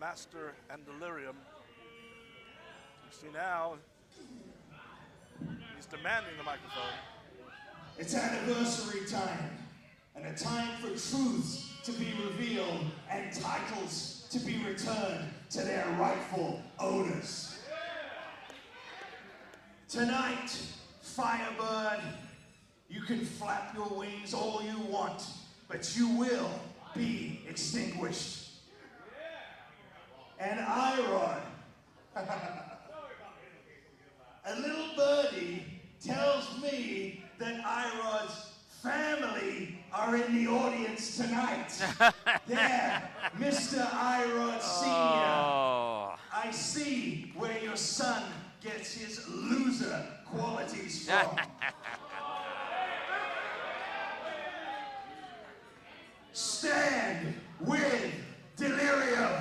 Master and Delirium. You see now, he's demanding the microphone. It's anniversary time, and a time for truths to be revealed and titles to be returned to their rightful owners. Tonight, Firebird, you can flap your wings all you want, but you will be extinguished. And I-Rod, a little birdie tells me that I-Rod's family are in the audience tonight. There, Mr. I-Rod Sr. Oh. I see where your son gets his loser qualities from. Stand with Delirium,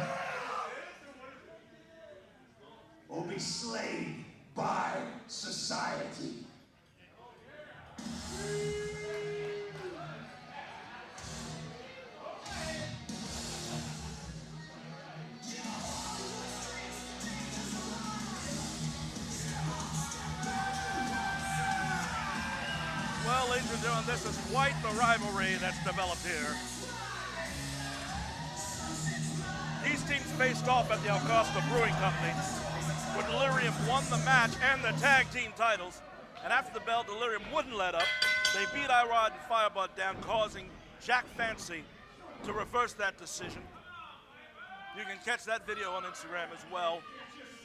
or be slayed by society. Well, ladies and gentlemen, this is quite the rivalry that's developed here. These teams faced off at the Alcosta Brewing Company, where Delirium won the match and the tag team titles. And after the bell, Delirium wouldn't let up. They beat I-Rod and Firebird down, causing Jack Fancy to reverse that decision. You can catch that video on Instagram as well.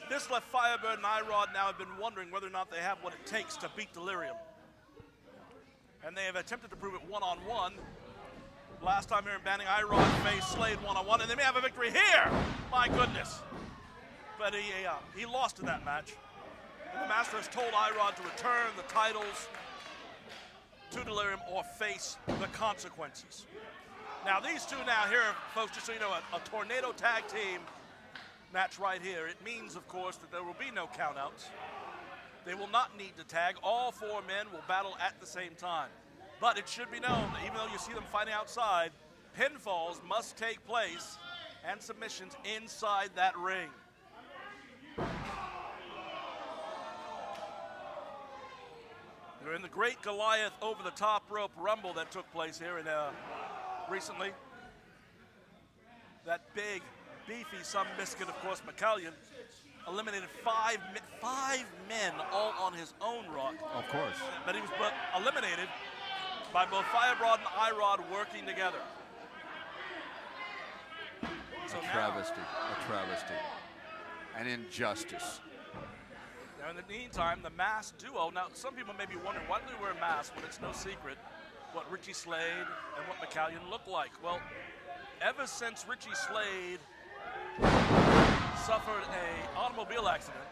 This left Firebird and I-Rod now have been wondering whether or not they have what it takes to beat Delirium. And they have attempted to prove it one-on-one. Last time here in Banning, I-Rod faced Slade one-on-one, and they may have a victory here. My goodness. But he lost in that match. And the Master has told I-Rod to return the titles to Delirium or face the consequences. Now these two now here, folks, just so you know, a tornado tag team match right here. It means, of course, that there will be no countouts. They will not need to tag. All four men will battle at the same time. But it should be known that even though you see them fighting outside, pinfalls must take place and submissions inside that ring. They're in the Great Goliath over the top rope rumble that took place here in recently. That big, beefy some biscuit, of course, McCallion, eliminated five men all on his own rock. Of course. But he was eliminated by both Firebird and I-Rod working together. So a travesty, an injustice. Now in the meantime, the masked duo, now some people may be wondering, why do they wear masks when it's no secret what Richie Slade and what McCallion look like? Well, ever since Richie Slade suffered an automobile accident,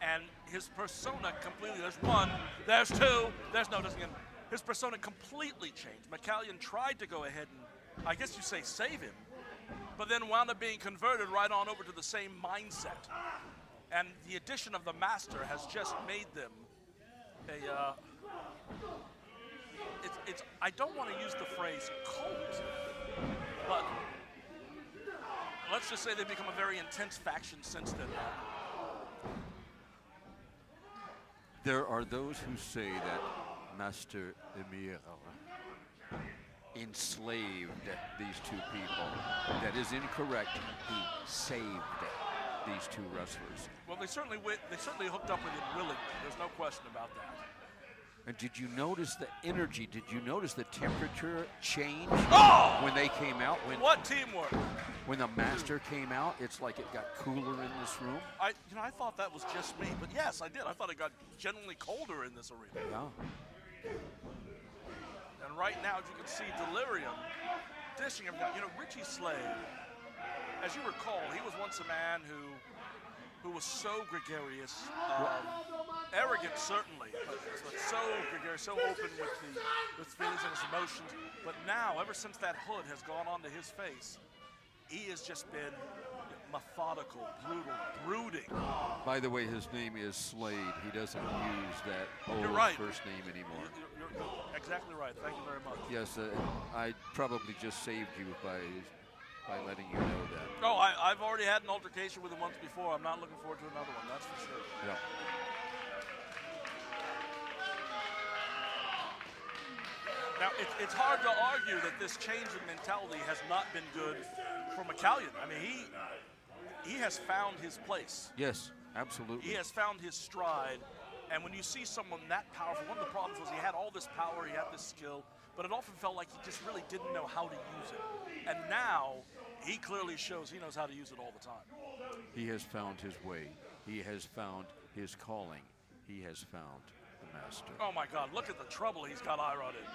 and his persona completely, there's one, there's two, there's no, doesn't get, his persona completely changed. McCallion tried to go ahead and, I guess you say, save him, but then wound up being converted right on over to the same mindset. And the addition of the Master has just made them a, I don't want to use the phrase cult, but let's just say they've become a very intense faction since then. There are those who say that Master Emir enslaved these two people. That is incorrect. He saved these two wrestlers. Well, they certainly hooked up with him willingly. There's no question about that. And did you notice the energy? Did you notice the temperature change when they came out? What teamwork! When the Master came out, it's like it got cooler in this room. I thought that was just me, but yes, I did. I thought it got generally colder in this arena. Yeah. And right now, as you can see, Delirium dishing him down. You know, Richie Slade, as you recall, he was once a man who was so gregarious, arrogant certainly, but so gregarious, so open with feelings and his emotions. But now, ever since that hood has gone onto his face, he has just been methodical, brutal, brooding. By the way, his name is Slade. He doesn't use that old first name anymore. You're exactly right. Thank you very much. Yes, I probably just saved you by by letting you know that. Oh, I've already had an altercation with him once before. I'm not looking forward to another one, that's for sure. Yeah. Now, it's hard to argue that this change in mentality has not been good for McCallion. I mean, he has found his place. Yes, absolutely. He has found his stride. And when you see someone that powerful, one of the problems was he had all this power, he had this skill, but it often felt like he just really didn't know how to use it. And now, he clearly shows he knows how to use it all the time. He has found his way. He has found his calling. He has found the master. Oh my God, look at the trouble he's got I-Rod in.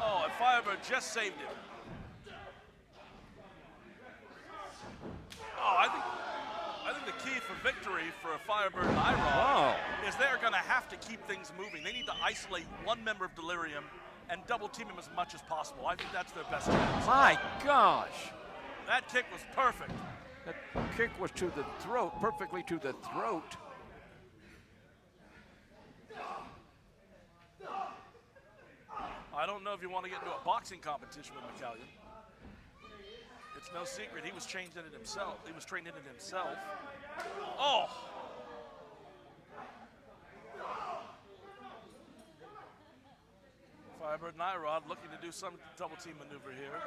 Oh, and Firebird just saved him. Oh, I think the key for victory for Firebird I-Rod is they're going to have to keep things moving. They need to isolate one member of Delirium and double team him as much as possible. I think that's their best chance. My gosh! That kick was perfect. That kick was to the throat, perfectly to the throat. I don't know if you want to get into a boxing competition with McCallion. It's no secret he was trained in it himself. He was trained in it himself. Oh! Firebird and I-Rod looking to do some double team maneuver here,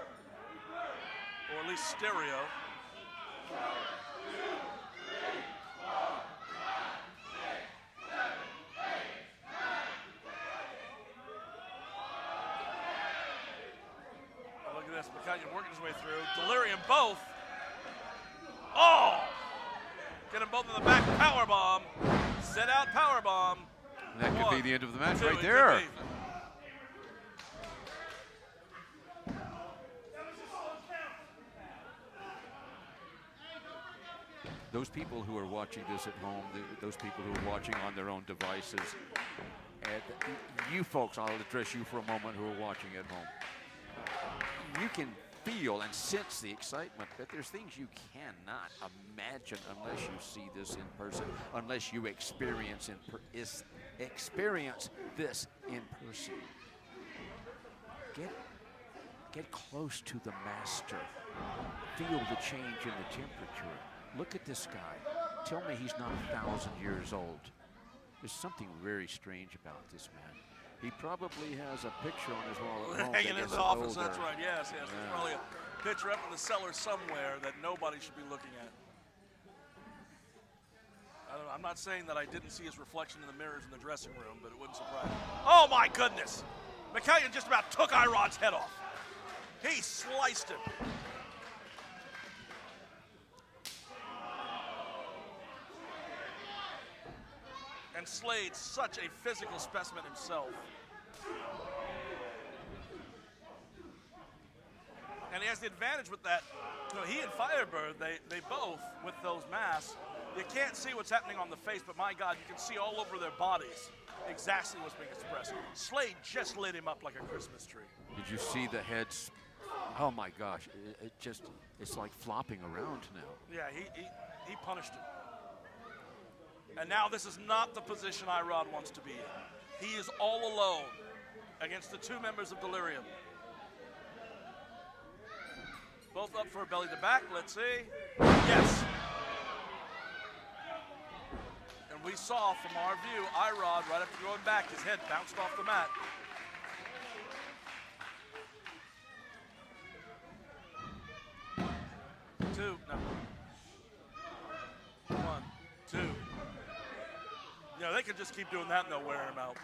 or at least stereo. Look at this, McCallion working his way through. Delirium both. Oh! Get them both in the back. Power bomb. Set out power bomb. That could be the end of the match right it there. could be. Those people who are watching this at home, those people who are watching on their own devices, and you folks, I'll address you for a moment who are watching at home. You can feel and sense the excitement, but there's things you cannot imagine unless you see this in person, unless you experience this in person. Get close to the master. Feel the change in the temperature. Look at this guy. Tell me he's not 1,000 years old. There's something very strange about this man. He probably has a picture on his wall at home. Hanging in his office, that's right. Yes. Yeah. There's probably a picture up in the cellar somewhere that nobody should be looking at. I'm not saying that I didn't see his reflection in the mirrors in the dressing room, but it wouldn't surprise me. Oh my goodness! McCallion just about took I-Rod's head off. He sliced him. And Slade, such a physical specimen himself. And he has the advantage with that. You know, he and Firebird, they both, with those masks, you can't see what's happening on the face, but my God, you can see all over their bodies exactly what's being expressed. Slade just lit him up like a Christmas tree. Did you see the heads? Oh my gosh, it's like flopping around now. Yeah, he punished him. And now this is not the position I-Rod wants to be in. He is all alone against the two members of Delirium. Both up for a belly to back, let's see. Yes. And we saw from our view, I-Rod, right after going back, his head bounced off the mat. Two, no. 1, 2. You know, they could just keep doing that and they'll wear him out.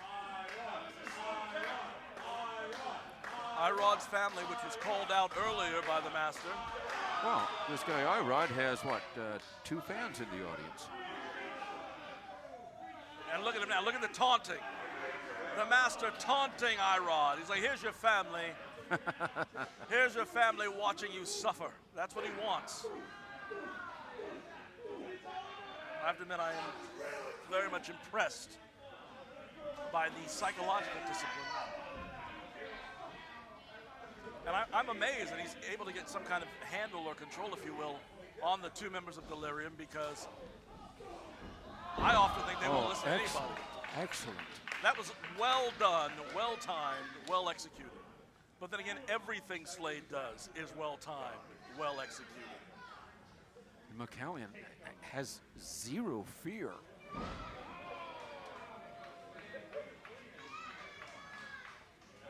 I-Rod's family, which was called out earlier by the master. Well, this guy I-Rod has, what, 2 fans in the audience. And look at him now, look at the taunting. The master taunting I-Rod. He's like, here's your family. Here's your family watching you suffer. That's what he wants. I have to admit, I am very much impressed by the psychological discipline. And I'm amazed that he's able to get some kind of handle or control, if you will, on the two members of Delirium, because I often think they won't listen to anybody. Excellent. That was well done, well timed, well executed. But then again, everything Slade does is well-timed, well-executed. McCallion has zero fear.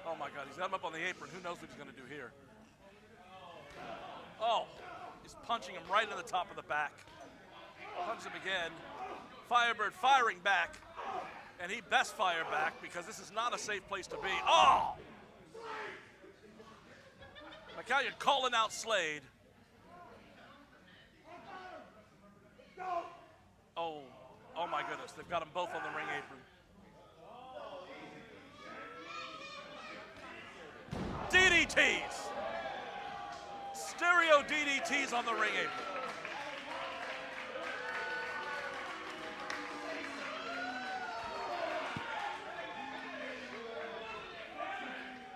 Oh my God, he's got him up on the apron. Who knows what he's going to do here? Oh, he's punching him right in the top of the back. Punches him again. Firebird firing back. And he best fire back because this is not a safe place to be. Oh! McCallion calling out Slade. Oh, oh my goodness, they've got them both on the ring apron. DDTs! Stereo DDTs on the ring apron.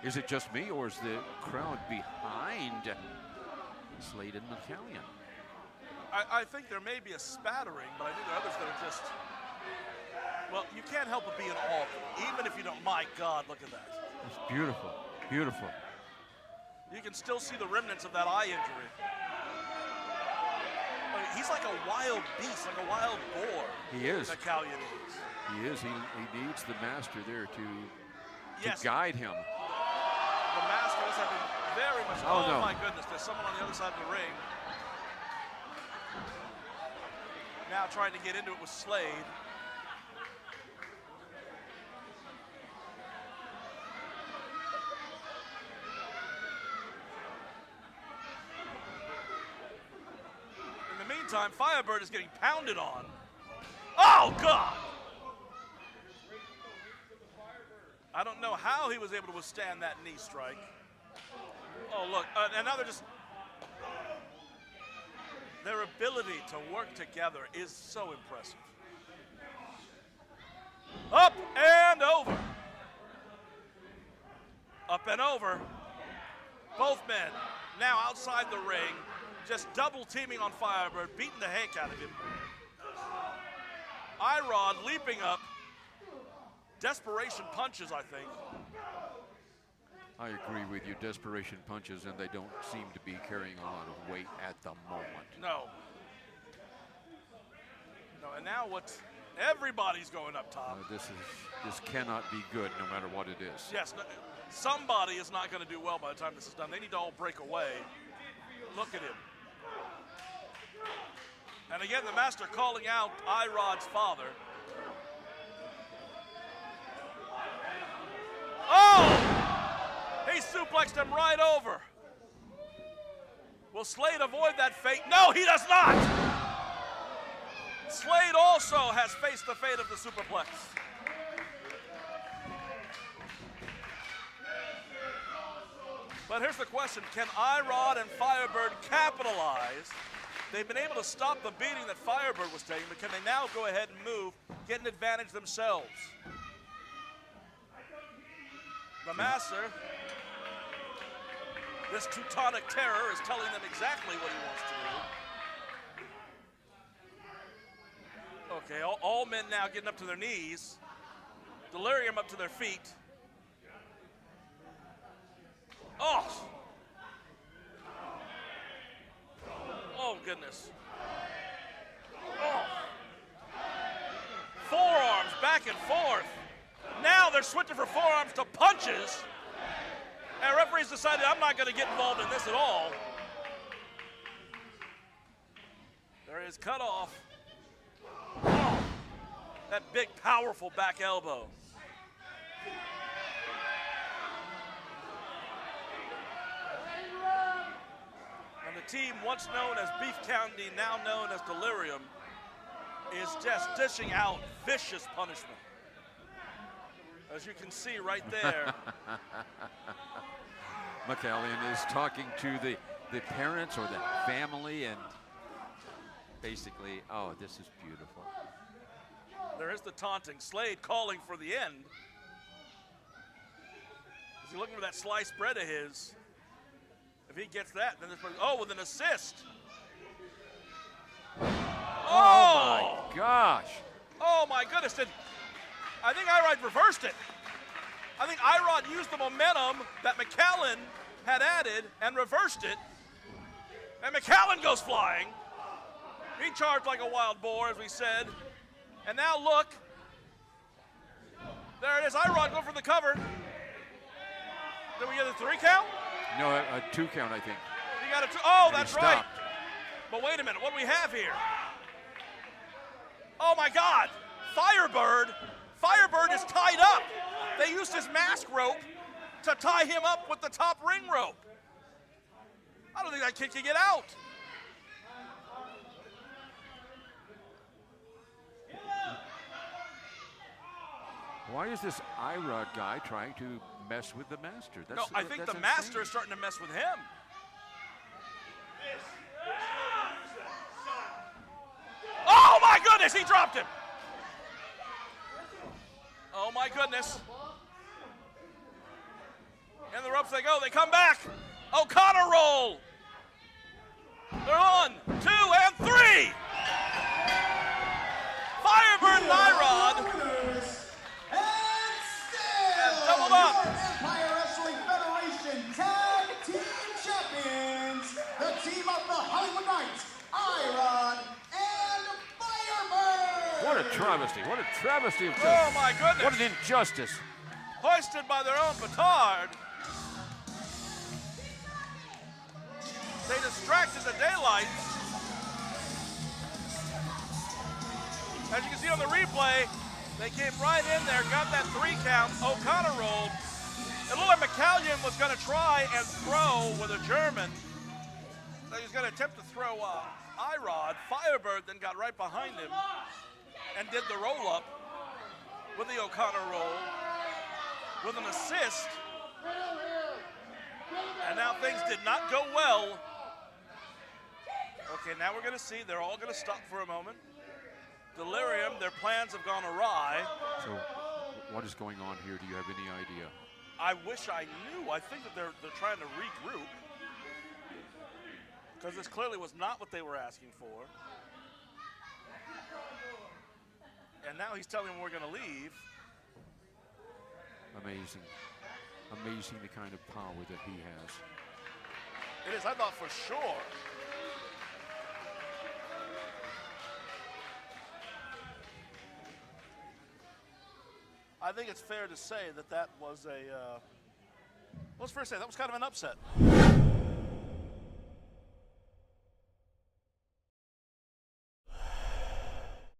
Is it just me, or is the crowd behind Slade and McCallion? I think there may be a spattering, but I think there are others that are just, well, you can't help but be in awe, even if you don't. My God, look at that. It's beautiful, beautiful. You can still see the remnants of that eye injury. I mean, he's like a wild beast, like a wild boar. He is. McCallion is. He is. He needs the master there to Yes. guide him. The master is having very much. Oh, no. My goodness! There's someone on the other side of the ring. Now trying to get into it with Slade. In the meantime, Firebird is getting pounded on. Oh, God! I don't know how he was able to withstand that knee strike. Oh, look, and now they're just... Their ability to work together is so impressive. Up and over. Up and over. Both men now outside the ring, just double teaming on Firebird, beating the heck out of him. I-Rod leaping up. Desperation punches, I think. I agree with you. Desperation punches, and they don't seem to be carrying a lot of weight at the moment. No. No, and now what's everybody's going up top. This cannot be good, no matter what it is. Yes, no, somebody is not going to do well by the time this is done. They need to all break away. Look at him. And again, the master calling out I-Rod's father. Oh! He suplexed him right over. Will Slade avoid that fate? No, he does not! Slade also has faced the fate of the superplex. But here's the question, can I-Rod and Firebird capitalize? They've been able to stop the beating that Firebird was taking, but can they now go ahead and move, get an advantage themselves? The master, this Teutonic terror, is telling them exactly what he wants to do. Okay, all men now getting up to their knees. Delirium up to their feet. Oh! Oh, goodness. Oh! Forearms back and forth. Now they're switching from forearms to punches. And referees decided, I'm not going to get involved in this at all. There is cut off. Oh, that big, powerful back elbow. And the team once known as Beef County, now known as Delirium, is just dishing out vicious punishment. As you can see right there. McCallion is talking to the parents or the family, and basically, oh, this is beautiful. There is the taunting. Slade calling for the end. Is he looking for that sliced bread of his? If he gets that, then oh, with an assist. Oh my gosh. Oh my goodness. I think I-Rod reversed it. I think I-Rod used the momentum that McCallion had added and reversed it. And McCallion goes flying. He charged like a wild boar, as we said. And now look. There it is. I-Rod going for the cover. Did we get a 3 count? No, a 2 count, I think. You got a 2. Oh, And he that's right. stopped. But wait a minute. What do we have here? Oh, my God. Firebird. Firebird is tied up. They used his mask rope to tie him up with the top ring rope. I don't think that kid can get out. Why is this I-Rod guy trying to mess with the master? No, I think the master is starting to mess with him. Oh my goodness, he dropped him. Oh my goodness. And the ropes they go, they come back. O'Connor roll. They're on, 2 and 3. Firebird I-Rod. And doubled up. Empire Wrestling Federation Tag Team Champions, the team of the Hollywood Knights, I-Rod and Firebird. What a travesty. What a travesty of Oh my goodness. What an injustice. Hoisted by their own petard. They distracted the daylight. As you can see on the replay, they came right in there, got that 3 count. O'Connor rolled. It looked like McCallion was going to try and throw with a German. So he was going to attempt to throw I-Rod. Firebird then got right behind him and did the roll-up with the O'Connor roll with an assist. And now things did not go well. Okay, now we're going to see. They're all going to stop for a moment. Delirium, their plans have gone awry. So what is going on here? Do you have any idea? I wish I knew. I think that they're trying to regroup, because this clearly was not what they were asking for. And now he's telling them we're going to leave. Amazing. Amazing the kind of power that he has. It is, I thought for sure. I think it's fair to say that that was a, well, it's fair to say that was kind of an upset.